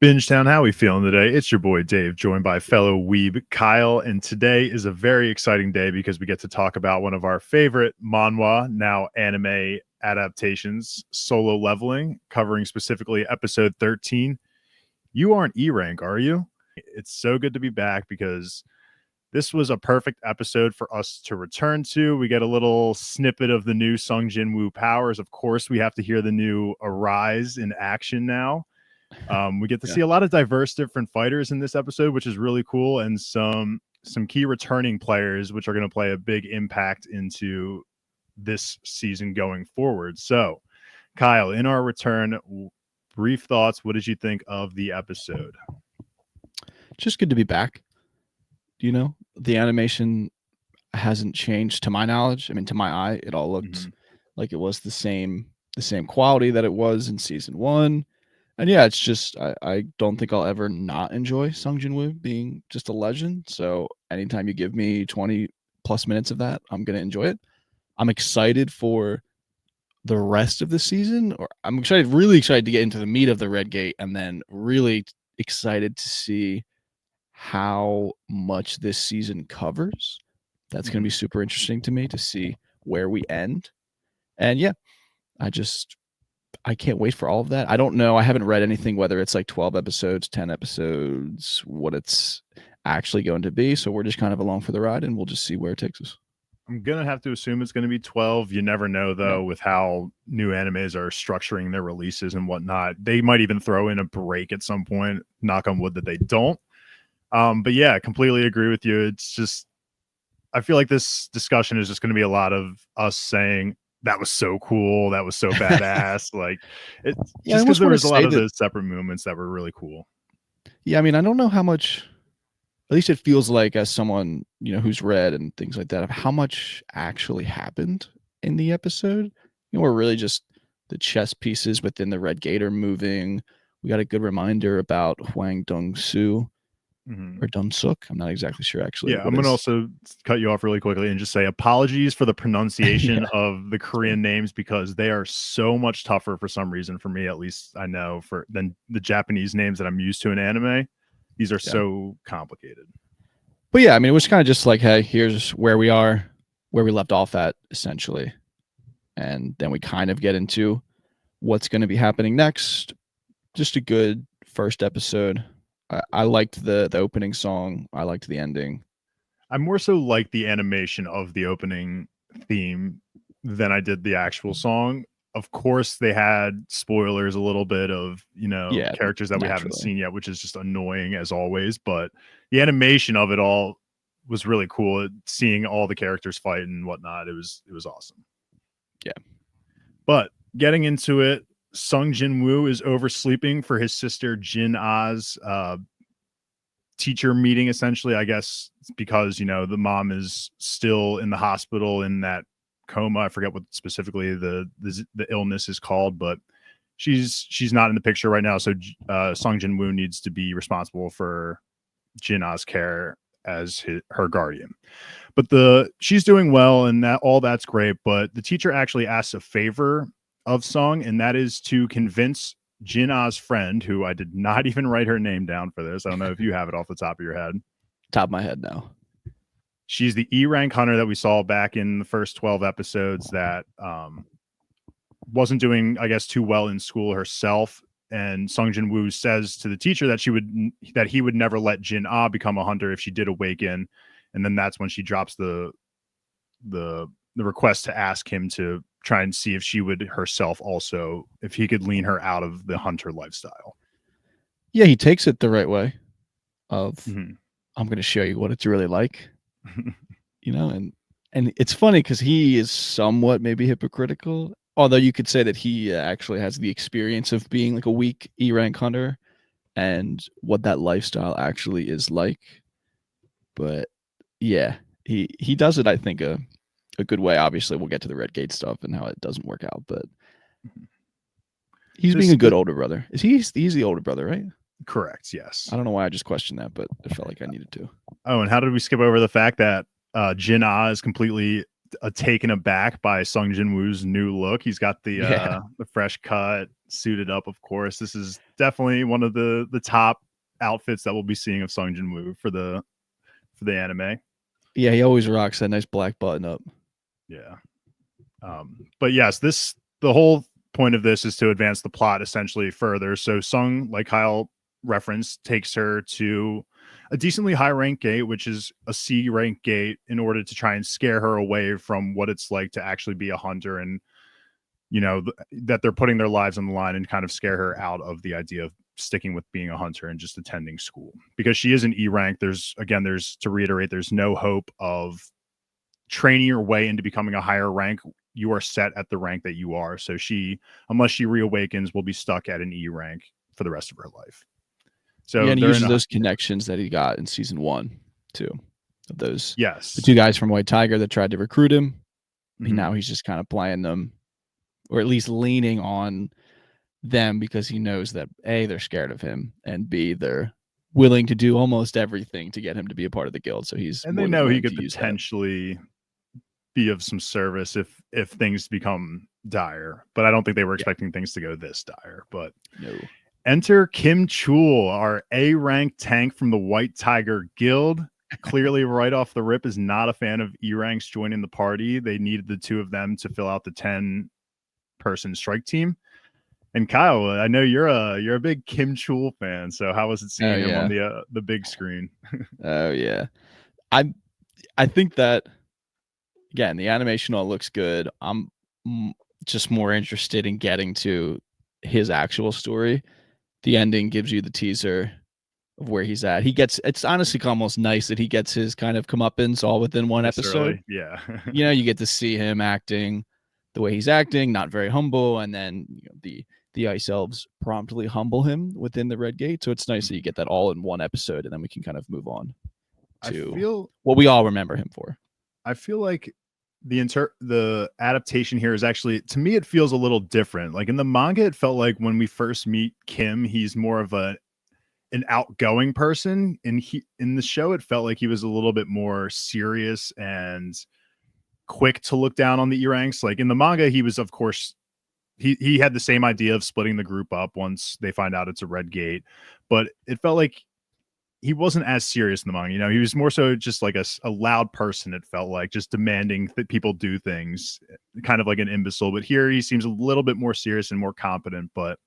Bingetown, how we feeling today? It's your boy Dave, joined by fellow weeb Kyle, and today is a very exciting day because we get to talk about one of our favorite manhwa, now anime adaptations, Solo Leveling, covering specifically episode 13. You aren't E rank, are you? It's so good to be back because this was a perfect episode for us to return to. We get a little snippet of the new Sung Jin Woo powers. Of course, we have to hear the new Arise in action now. We get to Yeah. see a lot of diverse different fighters in this episode, which is really cool, and some key returning players, which are going to play a big impact into this season going forward. So, Kyle, in our return, brief thoughts. What did you think of the episode? Just good to be back. You know, the animation hasn't changed to my knowledge. I mean, to my eye, it all looked like it was the same quality that it was in season one. And yeah, it's just I don't think I'll ever not enjoy Sung Jin Woo being just a legend. So anytime you give me 20 plus minutes of that, I'm gonna enjoy it. I'm excited for the rest of the season, or I'm really excited to get into the meat of the Red Gate, and then really excited to see how much this season covers. That's going to be super interesting to me to see where we end. And yeah, I can't wait for all of that. I don't know. I haven't read anything whether it's like 12 episodes, 10 episodes, what it's actually going to be. So we're just kind of along for the ride, and we'll just see where it takes us. I'm gonna have to assume it's gonna be 12. You never know though, with how new animes are structuring their releases and whatnot. They might even throw in a break at some point. Knock on wood that they don't. But yeah, I completely agree with you. It's just I feel like this discussion is just going to be a lot of us saying that was so cool, that was so badass. Like it's Yeah, I just because almost there want to was a lot say of that. those separate movements that were really cool. Yeah, I mean, I don't know how much. At least it feels like, as someone who's read and things like that, of how much actually happened in the episode. We're really just the chess pieces within the Red Gate are moving. We got a good reminder about Hwang Dong-soo or Dong-suk. I'm not exactly sure actually Yeah, what I'm gonna is. also cut you off really quickly and just say apologies for the pronunciation Yeah, of the Korean names because they are so much tougher for some reason for me, at least I know, for than the Japanese names that I'm used to in anime. These are yeah. so complicated. But yeah, I mean, it was kind of just like, hey, here's where we are, where we left off at, essentially. And then we kind of get into what's going to be happening next. Just a good first episode. I liked the opening song. I liked the ending. I more so like the animation of the opening theme than I did the actual song. Of course, they had spoilers a little bit of, Yeah, characters that we haven't naturally. seen yet, which is just annoying as always. But the animation of it all was really cool. Seeing all the characters fight and whatnot, it was awesome. Yeah. But getting into it, Sung Jin Woo is oversleeping for his sister Jin Ah's teacher meeting, essentially. I guess because the mom is still in the hospital in that coma. I forget what specifically the illness is called, but she's not in the picture right now. So Sung Jin Woo needs to be responsible for Jin Ah's care as her guardian. But she's doing well, and that's great. But the teacher actually asks a favor of Sung, and that is to convince Jin Ah's friend, who I did not even write her name down for this. I don't know if you have it off the top of your head. Top of my head now. She's the E rank hunter that we saw back in the first 12 episodes that wasn't doing, I guess, too well in school herself. And Sung Jin Woo says to the teacher that he would never let Jin Ah become a hunter if she did awaken. And then that's when she drops the request to ask him to try and see if she would herself also, if he could lean her out of the hunter lifestyle. Yeah, he takes it the right way of I'm going to show you what it's really like, and it's funny because he is somewhat maybe hypocritical, although you could say that he actually has the experience of being like a weak E rank hunter and what that lifestyle actually is like. But yeah, he does it, I think, a good way. Obviously, we'll get to the Red Gate stuff and how it doesn't work out, but he's being a good older brother. He's the older brother, right? Correct, yes. I don't know why I just questioned that, but I felt like I needed to. Oh, and how did we skip over the fact that Jin Ah is completely taken aback by Sung Jin Woo's new look? He's got the fresh cut, suited up, of course. This is definitely one of the top outfits that we'll be seeing of Sung Jin Woo for the anime. Yeah, he always rocks that nice black button up. Yeah. But yes, the whole point of this is to advance the plot essentially further. So Sung, like Kyle referenced, takes her to a decently high rank gate, which is a C rank gate, in order to try and scare her away from what it's like to actually be a hunter, and that they're putting their lives on the line, and kind of scare her out of the idea of sticking with being a hunter and just attending school, because she is an E rank. There's to reiterate, there's no hope of training your way into becoming a higher rank. You are set at the rank that you are. So she, unless she reawakens, will be stuck at an E rank for the rest of her life. So yeah, and he uses those connections that he got in season 1 too. Of those, yes, the 2 guys from White Tiger that tried to recruit him. And now he's just kind of playing them, or at least leaning on them, because he knows that A, they're scared of him, and B, they're willing to do almost everything to get him to be a part of the guild. So they know he could potentially be of some service if things become dire. But I don't think they were expecting things to go this dire. But no. Enter Kim Chul, our A rank tank from the White Tiger Guild. Clearly, right off the rip, is not a fan of E ranks joining the party. They needed the 2 of them to fill out the 10-person strike team. And Kyle, I know you're a big Kim Chul fan. So how was it seeing him on the big screen? Oh yeah, I think that, again, the animation all looks good. I'm just more interested in getting to his actual story. The ending gives you the teaser of where he's at. It's honestly almost nice that he gets his kind of comeuppance all within one episode. Yeah. You get to see him acting the way he's acting, not very humble, and then the Ice Elves promptly humble him within the Red Gate. So it's nice that you get that all in one episode, and then we can kind of move on to what we all remember him for. I feel like the adaptation here is actually, to me, it feels a little different. Like in the manga, it felt like when we first meet Kim, he's more of an outgoing person. In the show, it felt like he was a little bit more serious and quick to look down on the E ranks. Like in the manga, he was, of course, he had the same idea of splitting the group up once they find out it's a Red Gate, but it felt like he wasn't as serious in the manga. He was more so just like a loud person. It felt like just demanding that people do things, kind of like an imbecile. But here he seems a little bit more serious and more competent. But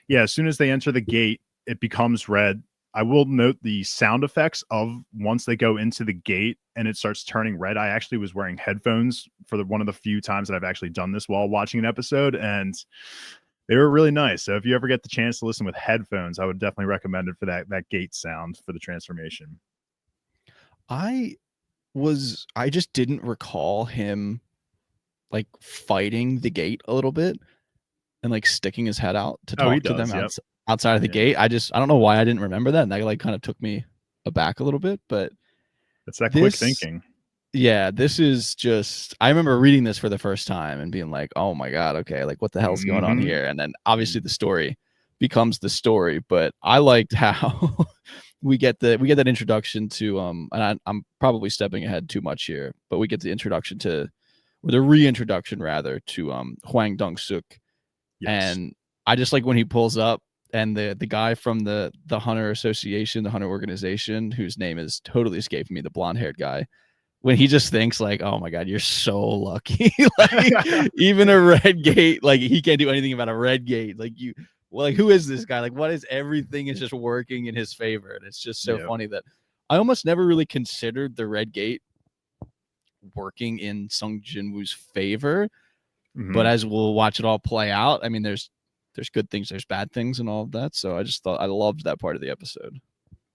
yeah, as soon as they enter the gate, it becomes red. I will note the sound effects of once they go into the gate and it starts turning red. I actually was wearing headphones for one of the few times that I've actually done this while watching an episode, and they were really nice. So if you ever get the chance to listen with headphones, I would definitely recommend it for that gate sound for the transformation. I just didn't recall him like fighting the gate a little bit and like sticking his head out to talk to them outside of the gate. I don't know why I didn't remember that. And that like kind of took me aback a little bit, but it's that quick thinking. Yeah, this is just, I remember reading this for the first time and being like, oh my God, okay, like what the hell's going on here? And then obviously the story becomes the story, but I liked how we get that introduction to and I'm probably stepping ahead too much here, but we get the introduction to, or the reintroduction rather, to Hwang Dong-suk. Yes. And I just like when he pulls up and the guy from the Hunter Association, the Hunter organization, whose name is totally escaping me, the blonde-haired guy, when he just thinks like, oh my God, you're so lucky. Like even a Red Gate, like he can't do anything about a Red Gate. Like who is this guy? Like what is, everything is just working in his favor. And it's just so funny that I almost never really considered the Red Gate working in Sung Jin Woo's favor. But as we'll watch it all play out, I mean, there's good things, there's bad things and all of that. So I just thought I loved that part of the episode.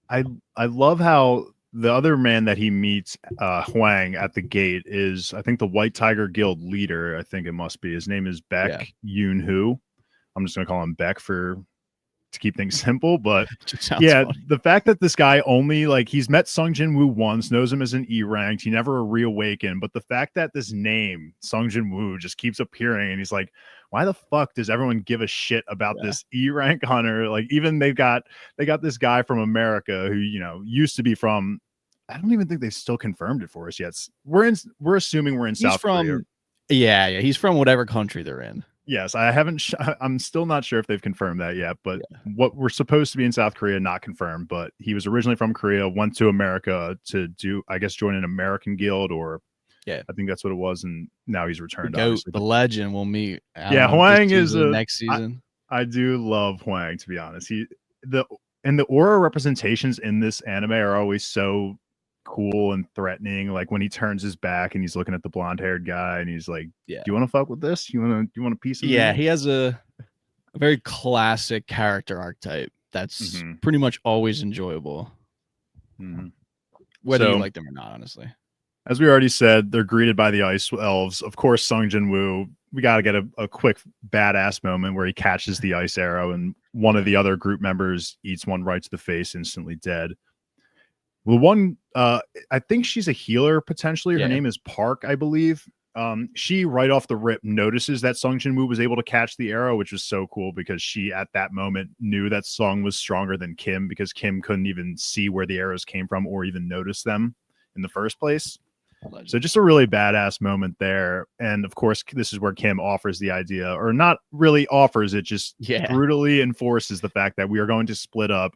I love how the other man that he meets, Hwang, at the gate is, I think, the White Tiger Guild leader. I think it must be. His name is Baek Yoon Hoo. I'm just going to call him Beck to keep things simple. But yeah, funny. The fact that this guy only, like, he's met Sung Jin Woo once, knows him as an E ranked, he never reawakened. But the fact that this name, Sung Jin Woo, just keeps appearing, and he's like, why the fuck does everyone give a shit about this E rank hunter? Like, even they got this guy from America who, used to be from, I don't even think they've still confirmed it for us yet. We're assuming we're in South Korea. Yeah, he's from whatever country they're in. Yes, I haven't. I'm still not sure if they've confirmed that yet. But Yeah. what we're supposed to be in South Korea, not confirmed. But he was originally from Korea, went to America to do, I guess, join an American guild, or Yeah. I think that's what it was, and now he's The returned, goat, obviously. the But legend will meet. I don't yeah, know, this Hwang is season, a. next season. I do love Hwang, to be honest. The the aura representations in this anime are always so cool and threatening. Like when he turns his back and he's looking at the blonde haired guy and he's like, Yeah. "Do you want to fuck with this? You want a piece of Yeah, me?" he has a very classic character archetype that's Mhm. pretty much always enjoyable, Mhm. whether you So, like them or not, honestly. as we already said, they're greeted by the ice elves. Of course, Sung Jin Woo. We got to get a quick badass moment where he catches the ice arrow and one of the other group members eats one right to the face, instantly dead. Well, one, I think she's a healer potentially. Her Yeah. name is Park, I believe. She right off the rip notices that Sung Jin Woo was able to catch the arrow, which was so cool because she at that moment knew that Sung was stronger than Kim because Kim couldn't even see where the arrows came from or even notice them in the first place. So just a really badass moment there. And of course, this is where Kim offers the idea, or not really offers it, just brutally enforces the fact that we are going to split up.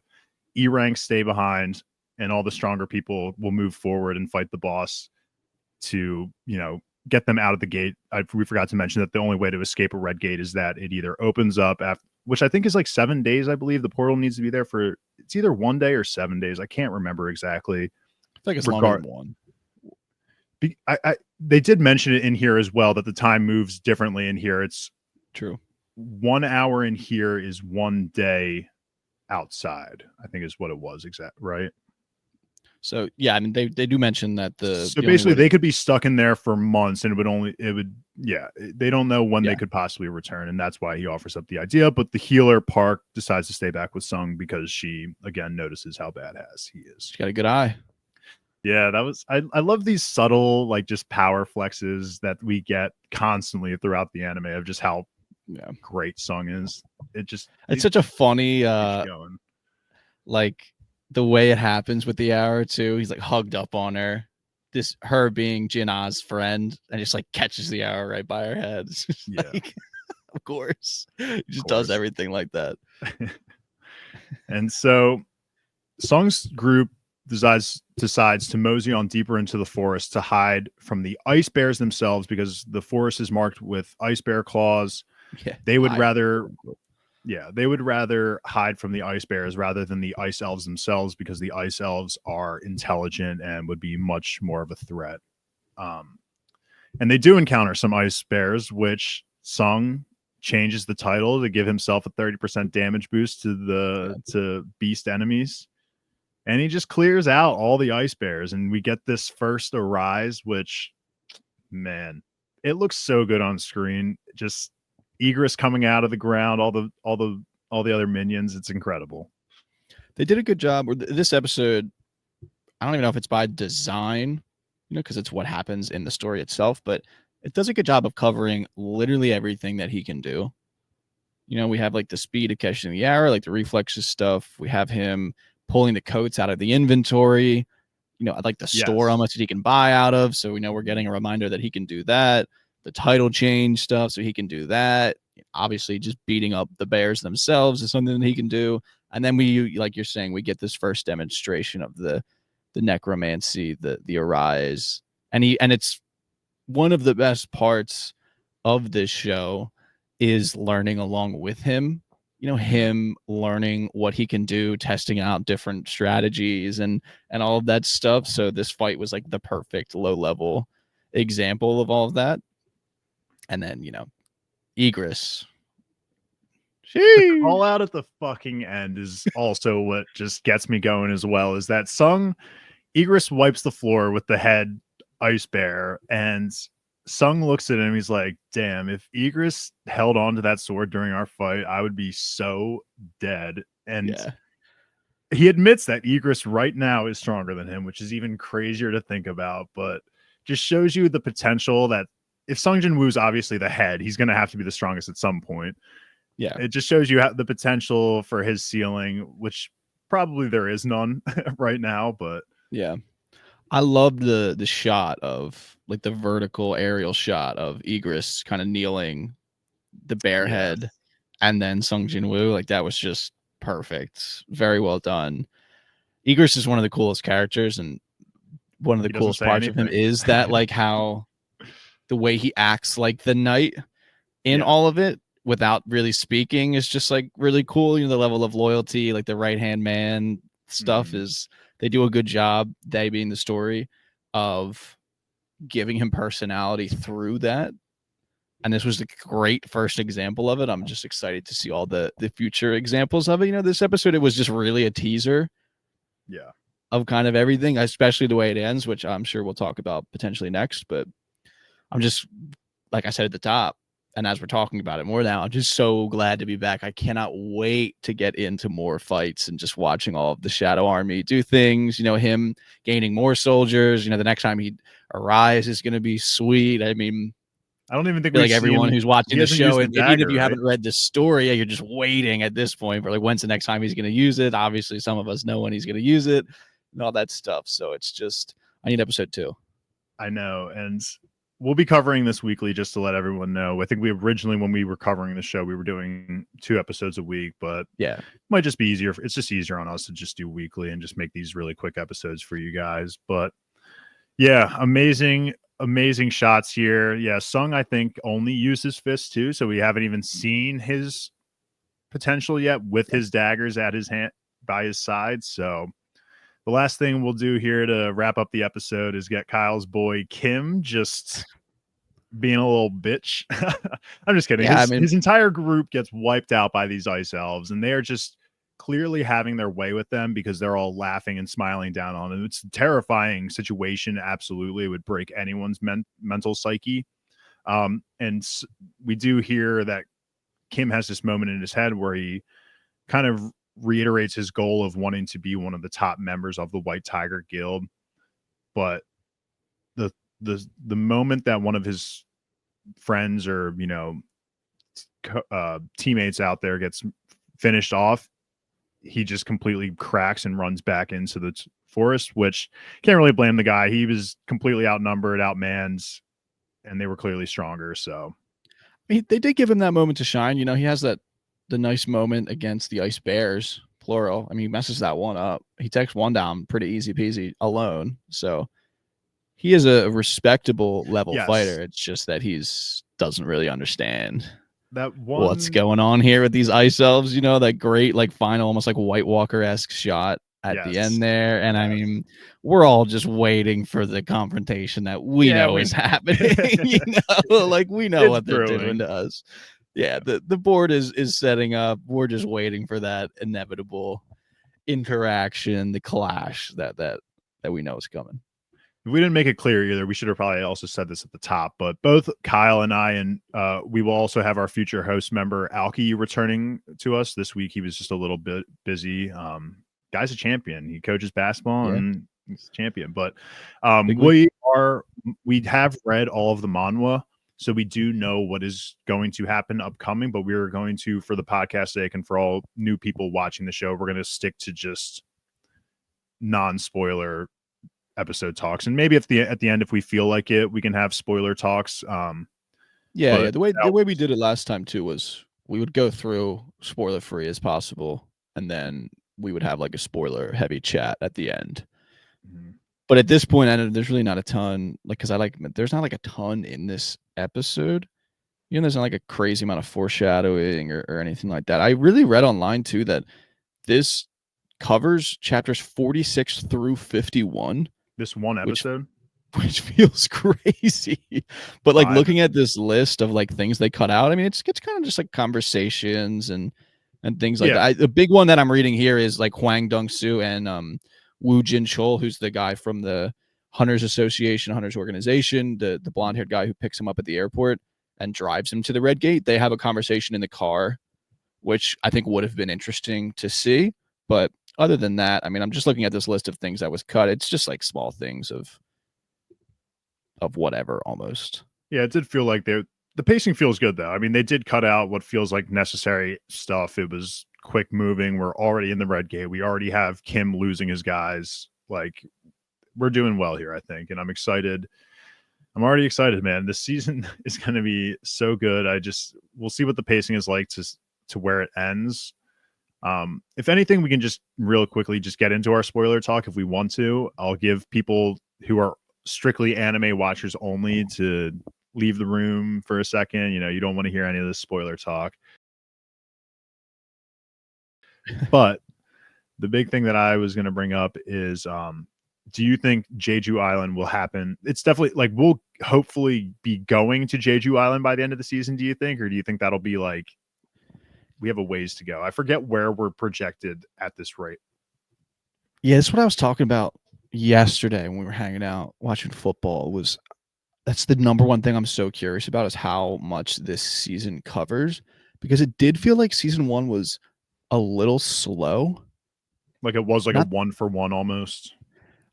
E ranks stay behind, and all the stronger people will move forward and fight the boss to, get them out of the gate. We forgot to mention that the only way to escape a red gate is that it either opens up after, which I think is like 7 days. I believe the portal needs to be there for, it's either 1 day or 7 days. I can't remember exactly. I think it's longer than one. They did mention it in here as well that the time moves differently in here. It's true. 1 hour in here is 1 day outside, I think is what it was. Right. So yeah, I mean they do mention that so basically they could be stuck in there for months and they don't know when they could possibly return, and that's why he offers up the idea. But the healer Park decides to stay back with Sung because she again notices how badass he is. She got a good eye. Yeah, that was I love these subtle like just power flexes that we get constantly throughout the anime of just how great Sung is. It's such a funny like the way it happens with the arrow too. He's like hugged up on her. Her being Jin-Ah's friend, and just like catches the arrow right by her head. Like, of course. He just does everything like that. And so Sung's group decides to mosey on deeper into the forest to hide from the ice bears themselves because the forest is marked with ice bear claws. They would rather hide from the ice bears rather than the ice elves themselves because the ice elves are intelligent and would be much more of a threat. And they do encounter some ice bears, which Sung changes the title to give himself a 30% damage boost to beast enemies. And he just clears out all the ice bears, and we get this first Arise, which, man, it looks so good on screen. Just Egress coming out of the ground, all the other minions. It's incredible. They did a good job. This episode, I don't even know if it's by design, because it's what happens in the story itself, but it does a good job of covering literally everything that he can do. We have like the speed of catching the arrow, like the reflexes stuff. We have him pulling the coats out of the inventory. I'd like the store how much he can buy out of. So we know we're getting a reminder that he can do that. The title change stuff, so he can do that. Obviously, just beating up the bears themselves is something that he can do. And then we, like you're saying, we get this first demonstration of the necromancy, the Arise. And it's one of the best parts of this show is learning along with him. Him learning what he can do, testing out different strategies and all of that stuff. So this fight was like the perfect low level example of all of that. And then, Egress. The call out at the fucking end is also what just gets me going as well, is that Egress wipes the floor with the head ice bear, and Sung looks at him. He's like, damn, if Egress held on to that sword during our fight, I would be so dead. And he admits that Egress right now is stronger than him, which is even crazier to think about, but just shows you the potential that if Sung Jin Woo's obviously the head, he's going to have to be the strongest at some point. Yeah. It just shows you the potential for his ceiling, which probably there is none right now, but yeah. I love the shot of like the vertical aerial shot of Egress kind of kneeling the bear Yeah. head, and then Sung Jin Woo. Like that was just perfect. Very well done. Egress is one of the coolest characters, and one of the He doesn't coolest say parts of him anything. is that like how the way he acts like the knight in Yeah. all of it without really speaking is just like really cool. You know, the level of loyalty, like the right hand man stuff Mhm. is they do a good job, they being the story, of giving him personality through that. And this was a great first example of it. I'm just excited to see all the future examples of it. You know, this episode, it was just really a teaser Yeah. of kind of everything, especially the way it ends, which I'm sure we'll talk about potentially next. But I'm just, like I said at the top, and as we're talking about it more now, I'm just so glad to be back. I cannot wait to get into more fights and just watching all of the Shadow Army do things. You know, him gaining more soldiers. You know, the next time he arrives is going to be sweet. I mean, I don't even think feel we've like everyone seen. who's watching He the hasn't show, used the and even if dagger, you right? haven't read the story, you're just waiting at this point for like when's the next time he's going to use it. Obviously, some of us know when he's going to use it and all that stuff. So it's just I need episode 2. I know, and we'll be covering this weekly just to let everyone know. I think we originally, when we were covering the show, we were doing 2 episodes a week, but Yeah, it might just be easier. It's just easier on us to just do weekly and just make these really quick episodes for you guys. But yeah, amazing shots here. Yeah, Sung, I think, only used his fists too, so we haven't even seen his potential yet with his daggers at his hand by his side. So the last thing we'll do here to wrap up the episode is get Kyle's boy Kim just being a little bitch. I'm just kidding. yeah. I mean, His entire group gets wiped out by these ice elves, and they are just clearly having their way with them because they're all laughing and smiling down on them. It's a terrifying situation. Absolutely, it would break anyone's mental psyche. And we do hear that Kim has this moment in his head where he kind of reiterates his goal of wanting to be one of the top members of the White Tiger Guild. But the the moment that one of his friends or teammates out there gets finished off, he just completely cracks and runs back into the forest, which can't really blame the guy. He was completely outnumbered, outmanned, and they were clearly stronger. So they did give him that moment to shine. You know, he has the nice moment against the Ice Bears, plural. I mean, he messes that one up. He takes one down pretty easy peasy alone. So he is a respectable level yes, fighter. It's just that he's doesn't really understand that what's one, going on here with these ice elves. You know, that great like final, almost like White Walker-esque shot at the yes, end there. And I yes. mean, we're all just waiting for the confrontation that we Yeah, know we is know. happening. You know, like we know It's what they're doing brewing. to us. Yeah, the board is setting up. We're just waiting for that inevitable interaction, the clash that we know is coming. We didn't make it clear either. We should have probably also said this at the top, but both Kyle and I, and we will also have our future host member Alki returning to us this week. He was just a little bit busy. Guy's a champion. He coaches basketball Yeah. and he's a champion. But Big week. we have read all of the manhwa, so we do know what is going to happen upcoming. But we are going to, for the podcast sake and for all new people watching the show, we're going to stick to just non-spoiler episode talks, and maybe at the end, if we feel like it, we can have spoiler talks. Yeah. The way we did it last time too was we would go through spoiler free as possible, and then we would have like a spoiler heavy chat at the end. Mhm. But at this point, I know there's really not a ton, like, because there's not like a ton in this episode. You know, there's not like a crazy amount of foreshadowing or anything like that. I really read online too that this covers chapters 46 through 51, This one which episode, feels crazy. But like 5. looking at this list of like things they cut out, I mean, it's kind of just like conversations and things like Yeah. that. The big one that I'm reading here is like Huang Dong-soo and Wu Jin Chol, who's the guy from the Hunters Association, Hunters Organization, the blonde haired guy who picks him up at the airport and drives him to the Red Gate. They have a conversation in the car, which I think would have been interesting to see. But other than that, I mean, I'm just looking at this list of things that was cut. It's just like small things of whatever almost. Yeah, it did feel like the pacing feels good though. I mean, they did cut out what feels like necessary stuff. It was quick moving. We're already in the Red Gate. We already have Kim losing his guys. Like, we're doing well here, I think, and I'm excited. I'm already excited, man. This season is going to be so good. We'll see what the pacing is like to where it ends. If anything, we can just real quickly just get into our spoiler talk if we want to. I'll give people who are strictly anime watchers only to leave the room for a second. You don't want to hear any of this spoiler talk. But the big thing that I was going to bring up is, do you think Jeju Island will happen? It's definitely like we'll hopefully be going to Jeju Island by the end of the season, do you think? Or do you think that'll be like we have a ways to go? I forget where we're projected at this rate. Yeah, that's what I was talking about yesterday when we were hanging out watching football. That's the number one thing I'm so curious about is how much this season covers, because it did feel like season 1 was a little slow. Like it was like a 1-for-1 almost.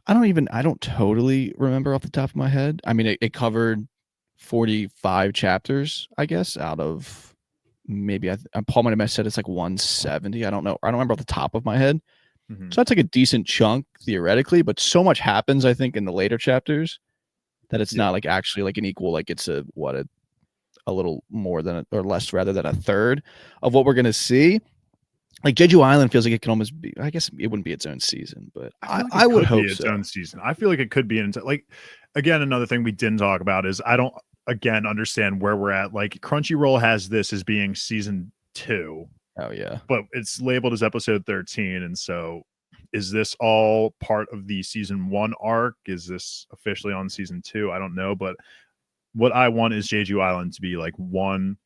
I don't totally remember off the top of my head. I mean, it covered 45 chapters, I guess, out of maybe Paul might have said it's like 170. I don't know. I don't remember off the top of my head. Mm-hmm. So that's like a decent chunk theoretically, but so much happens, I think, in the later chapters that it's not like actually like an equal, like it's a little more than or less rather than a third of what we're going to see. Like Jeju Island feels like it can almost be, I guess it wouldn't be its own season, but I would hope its own season. I feel like it could be like, again, another thing we didn't talk about is I don't understand where we're at. Like Crunchyroll has this as being season 2. Oh yeah. But it's labeled as episode 13. And so is this all part of the season 1 arc? Is this officially on season 2? I don't know. But what I want is Jeju Island to be like one.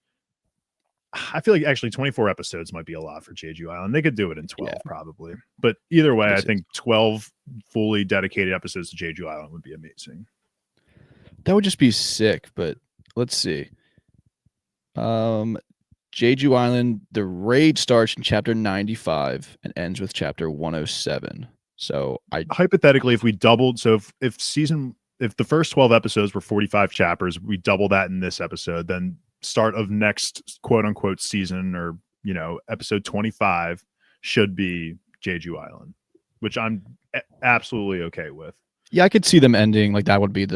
I feel like actually 24 episodes might be a lot for Jeju Island. They could do it in 12 probably. But either way, I think 12 fully dedicated episodes to Jeju Island would be amazing. That would just be sick, but let's see. Jeju Island, the raid starts in chapter 95 and ends with chapter 107. So hypothetically, if we doubled, so if the first 12 episodes were 45 chapters, we double that in this episode, then start of next quote unquote season or episode 25 should be Jeju Island, which I'm absolutely okay with. Yeah, I could see them ending like that would be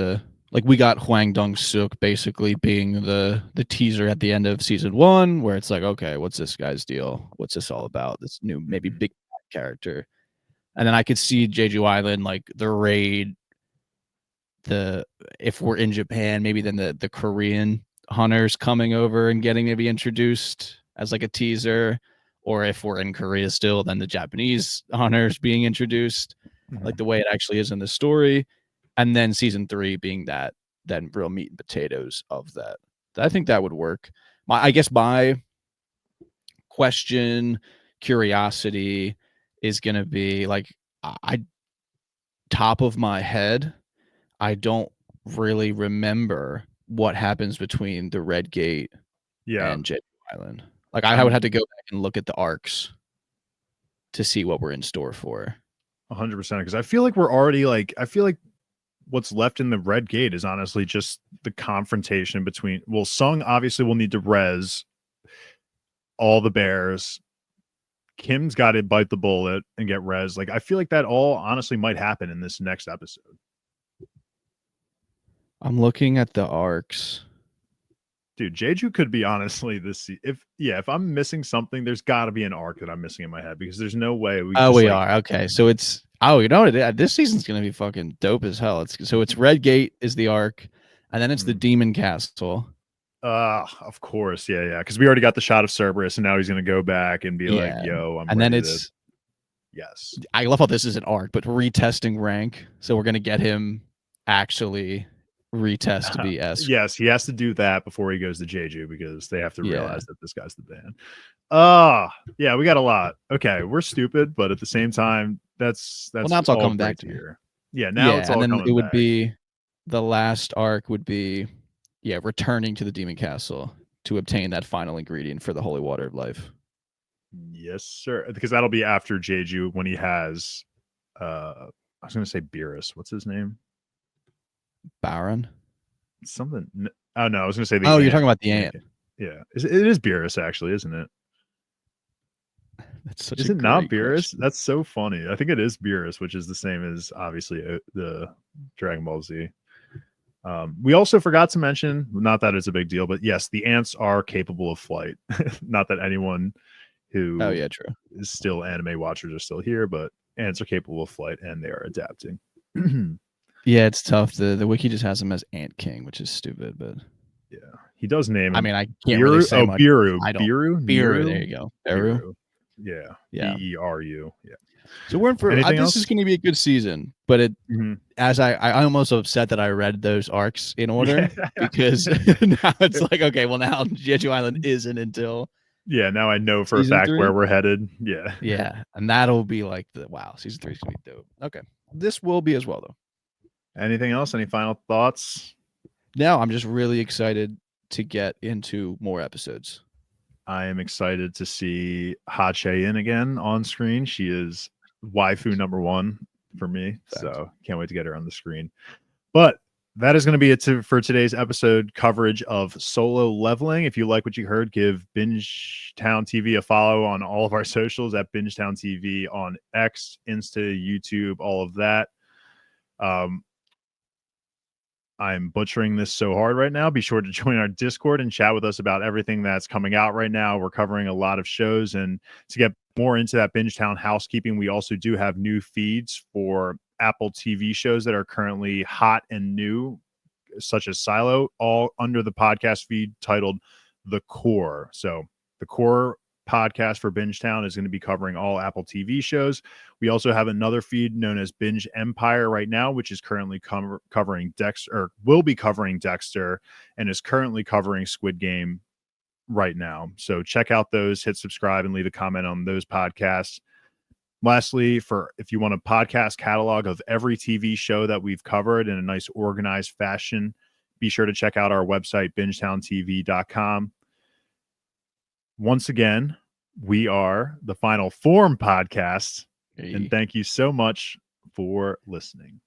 we got Hwang Dong-suk basically being the teaser at the end of season 1 where it's like, okay, what's this guy's deal? What's this all about? This new maybe big character. And then I could see Jeju Island, like the raid, if we're in Japan, maybe then the Korean hunters coming over and getting maybe introduced as like a teaser, or if we're in Korea still, then the Japanese hunters being introduced, like the way it actually is in the story, and then season 3 being that then real meat and potatoes of that. I think that would work. I guess my question, curiosity is gonna be like, top of my head, I don't really remember what happens between the Red Gate and Jeju Island. Like I would have to go back and look at the arcs to see what we're in store for. 100%. Because I feel like we're already I feel like what's left in the Red Gate is honestly just the confrontation between. Well, Sung obviously will need to res all the bears. Kim's got to bite the bullet and get res. Like I feel like that all honestly might happen in this next episode. I'm looking at the arcs. Dude, Jeju could be honestly this. If I'm missing something, there's got to be an arc that I'm missing in my head because there's no way we. We are okay. So it's this season's gonna be fucking dope as hell. It's Red Gate is the arc, and then it's the Demon Castle. Of course, yeah, because we already got the shot of Cerberus, and now he's gonna go back and be like, "Yo, I'm." And then it's yes. I love how this is an arc, but retesting rank. So we're gonna get him actually retest to be S. Yes, he has to do that before he goes to Jeju because they have to realize that this guy's the band. Yeah, we got a lot. Okay, we're stupid, but at the same time, that's well, now it's all coming back to here. Yeah, now it's all coming back. And then it would be the last arc would be returning to the Demon Castle to obtain that final ingredient for the holy water of life. Yes, sir. Because that'll be after Jeju when he has I was gonna say Beerus. What's his name? Baron? Something. Oh no, I was gonna say the ant. You're talking about the ant. Yeah. It is Beerus actually, isn't it? That's such is it not Beerus? Question. That's so funny. I think it is Beerus, which is the same as obviously the Dragon Ball Z. We also forgot to mention, not that it's a big deal, but yes, the ants are capable of flight. Not that anyone who Oh yeah, true. is still anime watchers are still here, but ants are capable of flight and they are adapting. Yeah, it's tough. The wiki just has him as Ant King, which is stupid, but Yeah, he does name I him. mean, I can't really say much. Biru. I don't. Biru. Biru, there you go. Biru. Yeah. Yeah. Beru. Yeah. So we're in for Anything this else? is going to be a good season, but it Mhm. as I almost upset that I read those arcs in order because now it's like, okay, well now Jeju Island isn't until Yeah, now I know for a Season fact 3? where we're headed. Yeah. yeah, and that'll be like the wow, season 3 is gonna be dope. Okay, this will be as well though. Anything else? Any final thoughts? Now I'm just really excited to get into more episodes. I am excited to see Ha Chae-in again on screen. She is waifu number one for me. Facts. So can't wait to get her on the screen. But that is going to be it for today's episode coverage of Solo Leveling. If you like what you heard, give Bingetown TV a follow on all of our socials at Bingetown TV on X, Insta, YouTube, all of that. I'm butchering this so hard right now. Be sure to join our Discord and chat with us about everything that's coming out right now. We're covering a lot of shows, and to get more into that Bingetown housekeeping, we also do have new feeds for Apple TV shows that are currently hot and new, such as Silo, all under the podcast feed titled The Core. So The Core podcast for Bingetown is going to be covering all Apple TV shows. We also have another feed known as Binge Empire right now, which is currently covering Dexter, or will be covering Dexter, and is currently covering Squid Game right now. So check out those, hit subscribe, and leave a comment on those podcasts. Lastly, if you want a podcast catalog of every TV show that we've covered in a nice organized fashion, be sure to check out our website, bingetowntv.com. Once again, we are the Final Form Podcast, and thank you so much for listening.